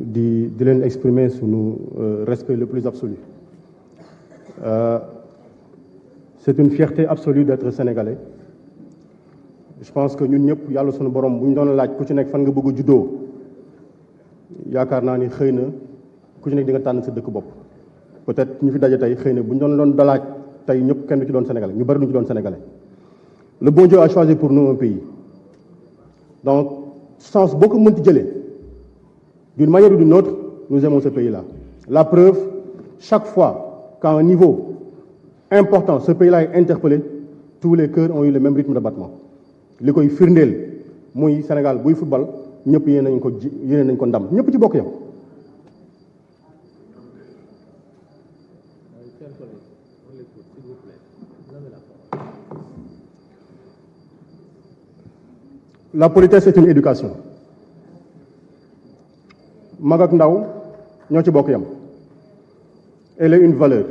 di leen exprimer sunu respect le plus absolu. C'est une fierté absolue d'être sénégalais. Je pense que ñun ñëpp yàlla sunu borom bu ñu doon laaj ku ci nekk fan nga bëgg a juddoo yaakaar naa ni xëy na ku ci nekk di nga tànn sa dëkk bopp. Peut-être ñu fi daje tey xëy na bu ñu doon laaj tey ñëpp kenn du ci doon sénégalais ñu bari du ci doon sénégalais. Le bon Dieu a choisi pour nous un pays. Donc sens boo ko mënti jëlee d'une manière ou d'une autre nous aimons ce pays-là. La preuve, chaque fois qu'à un niveau important ce pays-là est interpellé, tous les cœurs ont eu le même rythme de battement. li koy firndeel muy Sénégal buy football ñëpp yéene nañ ko ndam ñëpp ci bokk yow. La politesse c'est une éducation. Mag ak ndaw ñoo ci bokk yam. Elle est une valeur.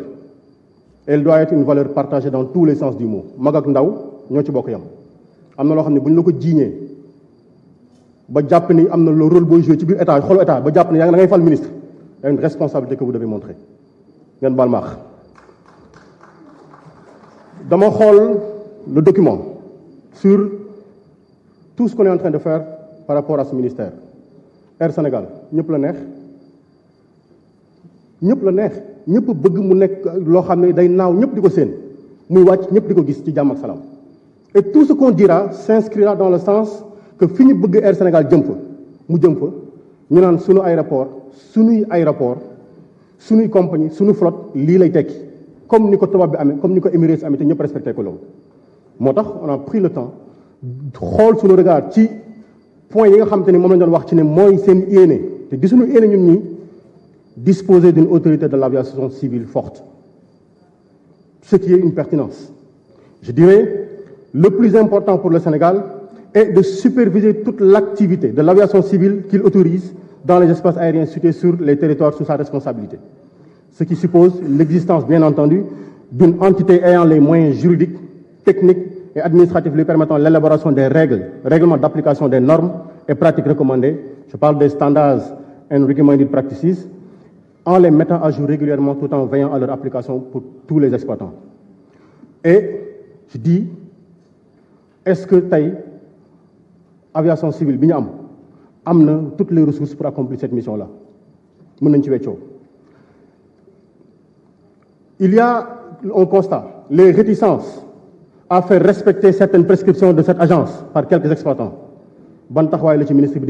Elle doit être une valeur partagée dans tous les sens du mot. Mag ak ndaw ñoo ci bokk yam. am na loo xam ne bu ñu la ko jiiñee ba jàpp ni am na le rôle booy joué ci biir état xolu état ba jàpp ni yaa ngi da ngay fal ministre y a une responsabilité que vous devez montrer ngeen baal maax dama xool le document sur tout ce qu'on est en train de faire par rapport à ce ministère. Air Sénégal ñëpp la neex ñëpp bëgg mu nekk loo xam ne day naaw ñëpp di ko séen muy wàcc ñëpp di ko gis ci jàmm ak salaam. Et tout ce qu'on dira s'inscrira dans le sens que fi ñu bëgg Air Sénégal jëm fa mu jëm fa ñu naan sunu aéroport sunuy compagnie sunu flotte lii lay tekki comme ni ko tubaab bi amee comme ni ko Emirates amee te ñëpp respecté ko loolu. moo tax on a pris le temps xool sunu regard ci point yi nga xam te ne moom lañ doon wax ci ne mooy seen yéene te di suñu yéene ñun ñi disposer d'une autorité de l'aviation civile forte, ce qui est une pertinence. Je dirais le plus important pour le Sénégal est de superviser toute l'activité de l'aviation civile qu'il autorise dans les espaces aériens situés sur les territoires sous sa responsabilité. Ce qui suppose l'existence, bien entendu, d'une entité ayant les moyens juridiques, techniques et administratifs lui permettant l'élaboration des règlements d'application des normes et pratiques recommandées. Je parle des standards and recommended practices, en les mettant à jour régulièrement tout en veillant à leur application pour tous les exploitants. Et je dis, est-ce que tey aviation civile bi ñu am na toutes les ressources pour accomplir cette mission-là mën nañ ci weccoo. Il y a un constat, les réticences à faire respecter certaines prescriptions de cette agence par quelques exploitants. Ban taxawaay la ci ministère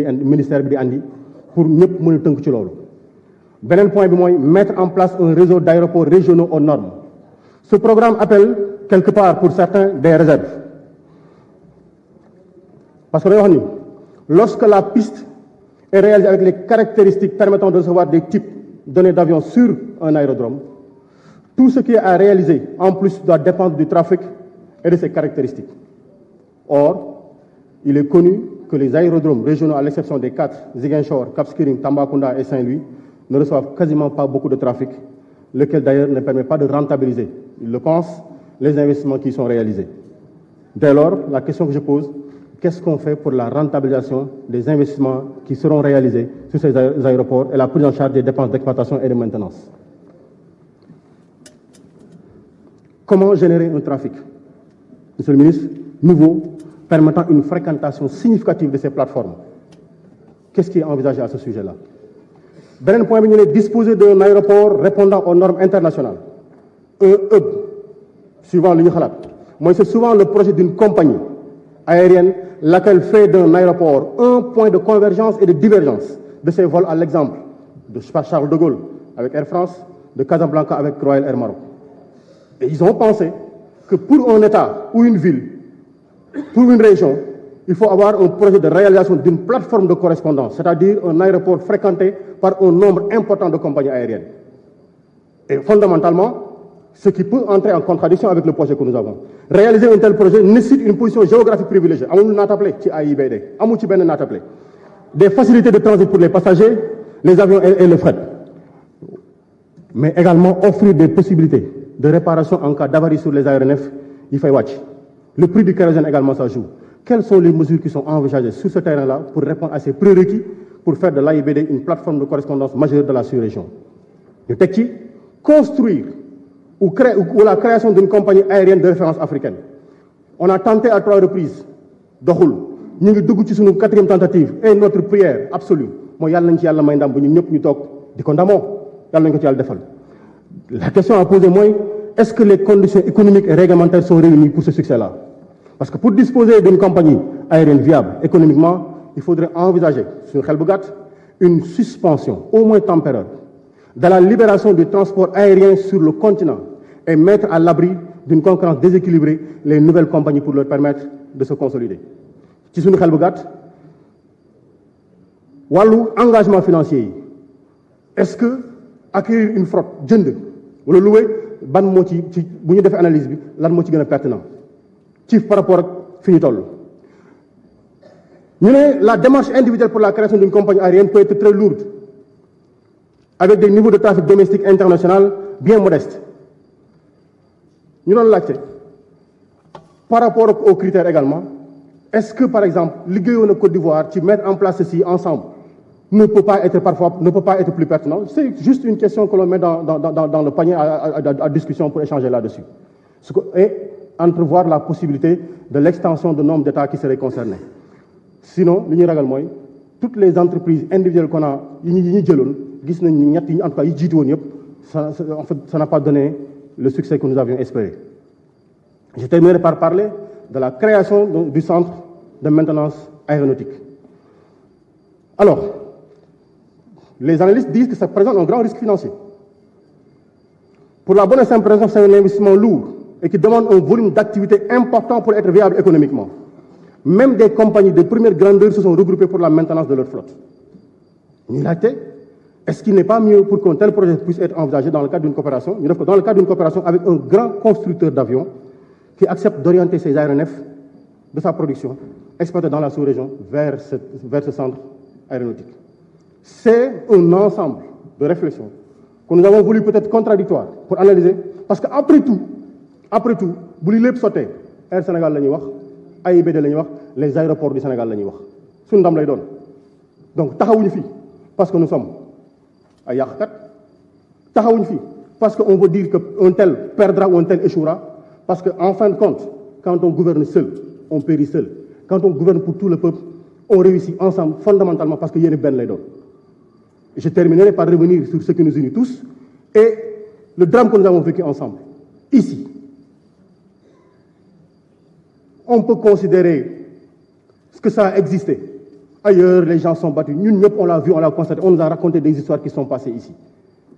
bi di andi pour ñëpp mën a tënk ci loolu. Beneen point bi mooy mettre en place un réseau d'aéroports régionaux aux normes. Ce programme appelle quelque part pour certains des réserves. Parce que dañoo wax ni lorsque la piste est réalisée avec les caractéristiques permettant de recevoir des types donnés d'avions sur un aérodrome, tout ce qui est à réaliser en plus doit dépendre du trafic et de ses caractéristiques. Or, il est connu que les aérodromes régionaux, à l'exception des 4, Ziguinchor, Cap Skirring, Tambacounda et Saint-Louis, ne reçoivent quasiment pas beaucoup de trafic, lequel d'ailleurs ne permet pas de rentabiliser, ils le pensent, les investissements qui sont réalisés. Dès lors, la question que je pose, qu'est-ce qu'on fait pour la rentabilisation des investissements qui seront réalisés sur ces aéroports et la prise en charge des dépenses d'exploitation et de maintenance? Comment générer un trafic, Monsieur le ministre, nouveau, permettant une fréquentation significative de ces plateformes? Qu'est-ce qui est envisagé à ce sujet-là? Beneen point bi ñu ne disposer d'un aéroport répondant aux normes internationales, un hub, suivant li ñu xalaat mooy c'est souvent le projet d'une compagnie aérienne laquelle fait d'un aéroport un point de convergence et de divergence de ses vols, à l'exemple de Charles de Gaulle avec Air France, de Casablanca avec Royal Air Maroc. Et ils ont pensé que pour un État ou une ville, pour une région, il faut avoir un projet de réalisation d'une plateforme de correspondance, c'est-à-dire un aéroport fréquenté par un nombre important de compagnies aériennes. Et fondamentalement, ce qui peut entrer en contradiction avec le projet que nous avons. Réaliser un tel projet nécessite une position géographique privilégiée. Amul naatable ci AIBD, amul ci benn naatable. Des facilités de transit pour les passagers, les avions et le fret. Mais également offrir des possibilités de réparation en cas d'avarie sur les aéronefs, il faut watch. Le prix du kérosène également ça joue. Quelles sont les mesures qui sont envisagées sur ce terrain-là pour répondre à ces prérequis pour faire de l'AIBD une plateforme de correspondance majeure de la sous-région. Ñu teg ci construire ou la création d'une compagnie aérienne de référence africaine. On a tenté à 3 reprises doxul ñu ngi dugg ci suñu 4e tentative et notre prière absolue mooy yàlla nañ ci yàlla may ndam bu ñu ñëpp ñu toog di ko ndamoo yàlla nañ ko ci yàlla defal. La question à poser mooy est-ce que les conditions économiques et réglementaires sont réunies pour ce succès-là? Parce que pour disposer d'une compagnie aérienne viable économiquement, il faudrait envisager suñu xel bu gàtt une suspension au moins temporaire de la libération du transport aérien sur le continent et mettre à l'abri d'une concurrence déséquilibrée les nouvelles compagnies pour leur permettre de se consolider. ci suñu xel bu gàtt wàllu engagement financier yi est-ce que acquérir une flotte jënd wala louer ban moo ci bu ñu defee analyse bi lan moo ci gën a pertinent ci par rapport ak fi ñu toll. ñu ne la démarche individuelle pour la création d'une compagnie aérienne peut être très lourde avec des niveaux de trafic domestique international bien modestes. ñu doon laajte par rapport aux critères également est-ce que par exemple liggéeyoon na Côte d'Ivoire ci mettre en place ceci ensemble ne peut pas être plus pertinent. C'est juste une question que l'on met dans le panier à discussion pour échanger là-dessus et entrevoir la possibilité de l'extension du nombre d'États qui seraient concernés. Sinon li ñuy ragal mooy toutes les entreprises individuelles qu'on a yi ñu jëloon gis nañ ni ñett yi en tout cas yi jiitu woon yëpp ça n'a pas donné le succès que nous avions espéré. Je terminerai par parler de la création du centre de maintenance aéronautique. Alors, les analystes disent que ça présente un grand risque financier. Pour la bonne et simple raison, c'est un investissement lourd et qui demande un volume d'activité important pour être viable économiquement. Même des compagnies de première grandeur se sont regroupées pour la maintenance de leur flotte. Ñu laajte est-ce qu'il n'est pas mieux pour qu'un tel projet puisse être envisagé dans le cadre d'une coopération, ñu def ko dans le cadre d'une coopération avec un grand constructeur d'avions qui accepte d'orienter ses aéronefs de sa production exploitée dans la sous-région vers ce centre aéronautique. C'est un ensemble de réflexions que nous avons voulu peut-être contradictoires pour analyser parce que après tout bu li lépp sottee Air Sénégal la ñuy wax AIBD la ñuy wax les aéroports du Sénégal la ñuy wax suñu ndam lay doon donc taxawuñu fii parce que nous sommes ay yàqkat taxawuñu fii parce que on veut dire que un tel perdra ou un tel échouera parce que en fin de compte quand on gouverne seul on périt seul quand on gouverne pour tout le peuple on réussit ensemble fondamentalement parce que yéen benn lay doon. Je terminerai par revenir sur ce qui nous unit tous et le drame que nous avons vécu ensemble ici. On peut considérer que ça a existé. Ailleurs, les gens sont battus. Nous, on l'a vu, on l'a constaté. On nous a raconté des histoires qui sont passées ici.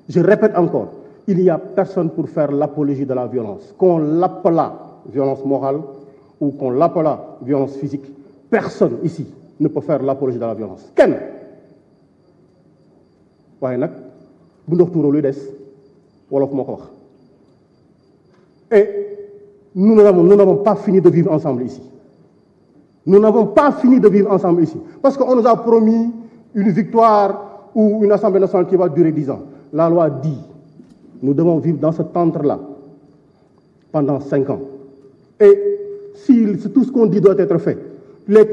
Je répète encore, il n'y a personne pour faire l'apologie de la violence. Qu'on l'appela violence morale ou qu'on l'appela violence physique, personne ici ne peut faire l'apologie de la violence. Kenn. waaye nag bu ndox tuuroo luy des wolof moo ko wax. Et nous n'avons pas fini de vivre ensemble ici. Nous n'avons pas fini de vivre ensemble ici. Parce qu'on nous a promis une victoire ou une assemblée nationale qui va durer 10 ans. La loi dit, nous devons vivre dans ce temps-là pendant 5 ans. Et si tout ce qu'on dit doit être fait, les